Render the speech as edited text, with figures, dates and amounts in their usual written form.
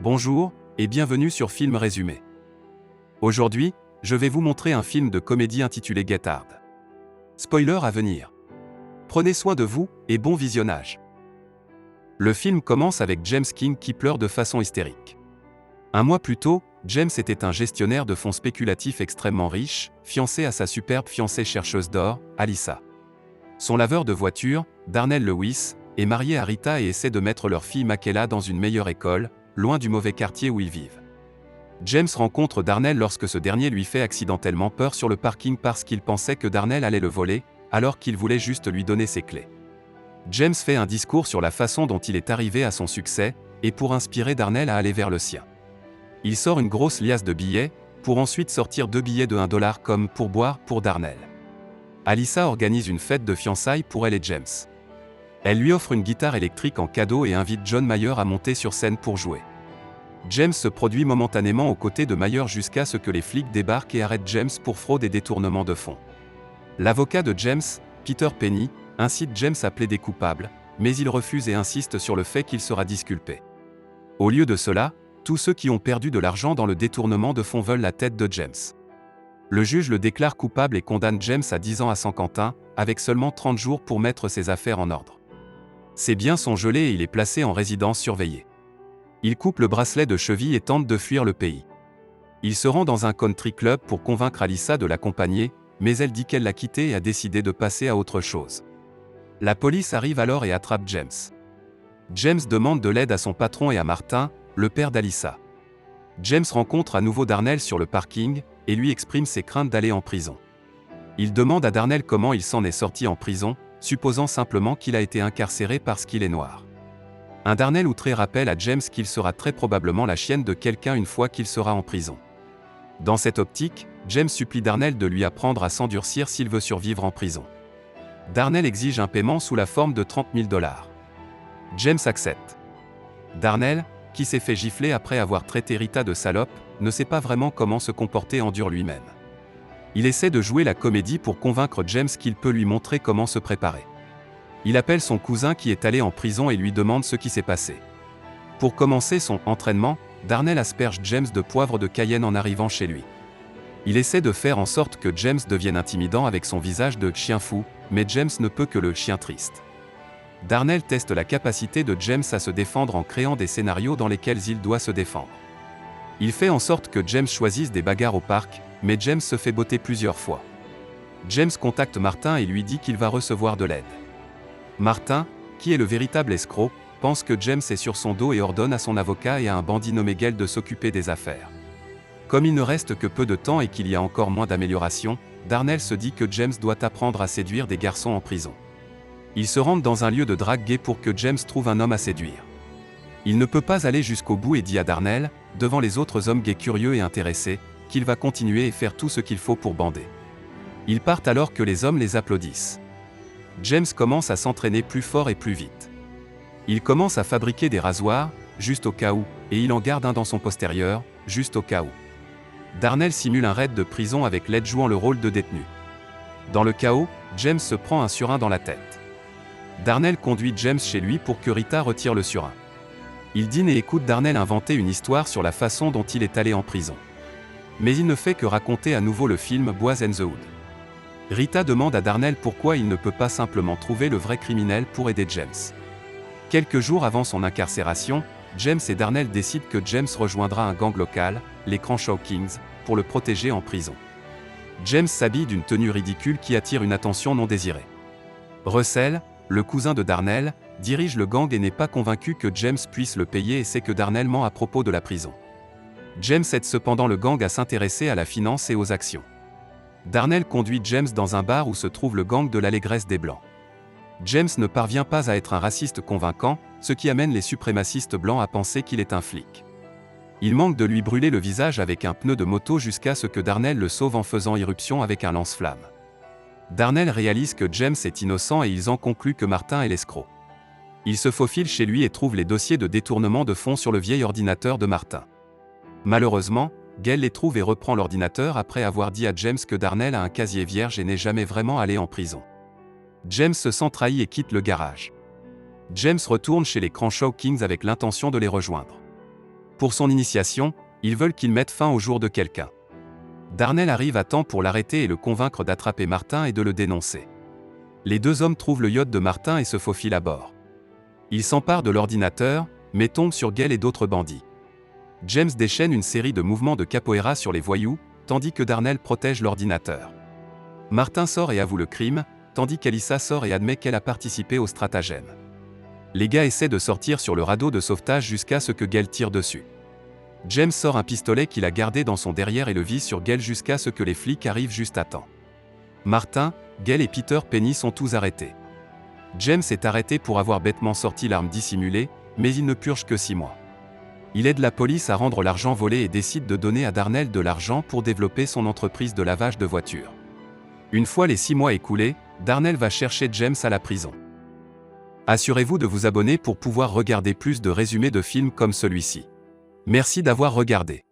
Bonjour, et bienvenue sur Film Résumé. Aujourd'hui, je vais vous montrer un film de comédie intitulé Get Hard. Spoiler à venir. Prenez soin de vous, et bon visionnage. Le film commence avec James King qui pleure de façon hystérique. Un mois plus tôt, James était un gestionnaire de fonds spéculatifs extrêmement riche, fiancé à sa superbe fiancée chercheuse d'or, Alyssa. Son laveur de voitures, Darnell Lewis, est marié à Rita et essaie de mettre leur fille Makayla dans une meilleure école, loin du mauvais quartier où ils vivent. James rencontre Darnell lorsque ce dernier lui fait accidentellement peur sur le parking parce qu'il pensait que Darnell allait le voler, alors qu'il voulait juste lui donner ses clés. James fait un discours sur la façon dont il est arrivé à son succès, et pour inspirer Darnell à aller vers le sien. Il sort une grosse liasse de billets, pour ensuite sortir 2 billets de $1 comme pourboire pour Darnell. Alyssa organise une fête de fiançailles pour elle et James. Elle lui offre une guitare électrique en cadeau et invite John Mayer à monter sur scène pour jouer. James se produit momentanément aux côtés de Mayer jusqu'à ce que les flics débarquent et arrêtent James pour fraude et détournement de fonds. L'avocat de James, Peter Penny, incite James à plaider coupable, mais il refuse et insiste sur le fait qu'il sera disculpé. Au lieu de cela, tous ceux qui ont perdu de l'argent dans le détournement de fonds veulent la tête de James. Le juge le déclare coupable et condamne James à 10 ans à San Quentin, avec seulement 30 jours pour mettre ses affaires en ordre. Ses biens sont gelés et il est placé en résidence surveillée. Il coupe le bracelet de cheville et tente de fuir le pays. Il se rend dans un country club pour convaincre Alyssa de l'accompagner, mais elle dit qu'elle l'a quitté et a décidé de passer à autre chose. La police arrive alors et attrape James. James demande de l'aide à son patron et à Martin, le père d'Alyssa. James rencontre à nouveau Darnell sur le parking, et lui exprime ses craintes d'aller en prison. Il demande à Darnell comment il s'en est sorti en prison, supposant simplement qu'il a été incarcéré parce qu'il est noir. Un Darnell outré rappelle à James qu'il sera très probablement la chienne de quelqu'un une fois qu'il sera en prison. Dans cette optique, James supplie Darnell de lui apprendre à s'endurcir s'il veut survivre en prison. Darnell exige un paiement sous la forme de $30 000. James accepte. Darnell, qui s'est fait gifler après avoir traité Rita de salope, ne sait pas vraiment comment se comporter en dur lui-même. Il essaie de jouer la comédie pour convaincre James qu'il peut lui montrer comment se préparer. Il appelle son cousin qui est allé en prison et lui demande ce qui s'est passé. Pour commencer son entraînement, Darnell asperge James de poivre de Cayenne en arrivant chez lui. Il essaie de faire en sorte que James devienne intimidant avec son visage de chien fou, mais James ne peut que le chien triste. Darnell teste la capacité de James à se défendre en créant des scénarios dans lesquels il doit se défendre. Il fait en sorte que James choisisse des bagarres au parc, mais James se fait botter plusieurs fois. James contacte Martin et lui dit qu'il va recevoir de l'aide. Martin, qui est le véritable escroc, pense que James est sur son dos et ordonne à son avocat et à un bandit nommé Gale de s'occuper des affaires. Comme il ne reste que peu de temps et qu'il y a encore moins d'améliorations, Darnell se dit que James doit apprendre à séduire des garçons en prison. Ils se rendent dans un lieu de drague gay pour que James trouve un homme à séduire. Il ne peut pas aller jusqu'au bout et dit à Darnell, devant les autres hommes gays curieux et intéressés, qu'il va continuer et faire tout ce qu'il faut pour bander. Ils partent alors que les hommes les applaudissent. James commence à s'entraîner plus fort et plus vite. Il commence à fabriquer des rasoirs, juste au cas où, et il en garde un dans son postérieur, juste au cas où. Darnell simule un raid de prison avec l'aide jouant le rôle de détenu. Dans le chaos, James se prend un surin dans la tête. Darnell conduit James chez lui pour que Rita retire le surin. Il dîne et écoute Darnell inventer une histoire sur la façon dont il est allé en prison. Mais il ne fait que raconter à nouveau le film Boys and the Hood. Rita demande à Darnell pourquoi il ne peut pas simplement trouver le vrai criminel pour aider James. Quelques jours avant son incarcération, James et Darnell décident que James rejoindra un gang local, les Crenshaw Kings, pour le protéger en prison. James s'habille d'une tenue ridicule qui attire une attention non désirée. Russell, le cousin de Darnell, dirige le gang et n'est pas convaincu que James puisse le payer et sait que Darnell ment à propos de la prison. James aide cependant le gang à s'intéresser à la finance et aux actions. Darnell conduit James dans un bar où se trouve le gang de l'allégresse des Blancs. James ne parvient pas à être un raciste convaincant, ce qui amène les suprémacistes blancs à penser qu'il est un flic. Il manque de lui brûler le visage avec un pneu de moto jusqu'à ce que Darnell le sauve en faisant irruption avec un lance-flamme. Darnell réalise que James est innocent et ils en concluent que Martin est l'escroc. Il se faufile chez lui et trouve les dossiers de détournement de fonds sur le vieil ordinateur de Martin. Malheureusement, Gale les trouve et reprend l'ordinateur après avoir dit à James que Darnell a un casier vierge et n'est jamais vraiment allé en prison. James se sent trahi et quitte le garage. James retourne chez les Crenshaw Kings avec l'intention de les rejoindre. Pour son initiation, ils veulent qu'il mette fin au jour de quelqu'un. Darnell arrive à temps pour l'arrêter et le convaincre d'attraper Martin et de le dénoncer. Les deux hommes trouvent le yacht de Martin et se faufilent à bord. Ils s'emparent de l'ordinateur, mais tombent sur Gale et d'autres bandits. James déchaîne une série de mouvements de capoeira sur les voyous, tandis que Darnell protège l'ordinateur. Martin sort et avoue le crime, tandis qu'Alyssa sort et admet qu'elle a participé au stratagème. Les gars essaient de sortir sur le radeau de sauvetage jusqu'à ce que Gale tire dessus. James sort un pistolet qu'il a gardé dans son derrière et le vise sur Gale jusqu'à ce que les flics arrivent juste à temps. Martin, Gale et Peter Penny sont tous arrêtés. James est arrêté pour avoir bêtement sorti l'arme dissimulée, mais il ne purge que 6 mois. Il aide la police à rendre l'argent volé et décide de donner à Darnell de l'argent pour développer son entreprise de lavage de voitures. Une fois les 6 mois écoulés, Darnell va chercher James à la prison. Assurez-vous de vous abonner pour pouvoir regarder plus de résumés de films comme celui-ci. Merci d'avoir regardé.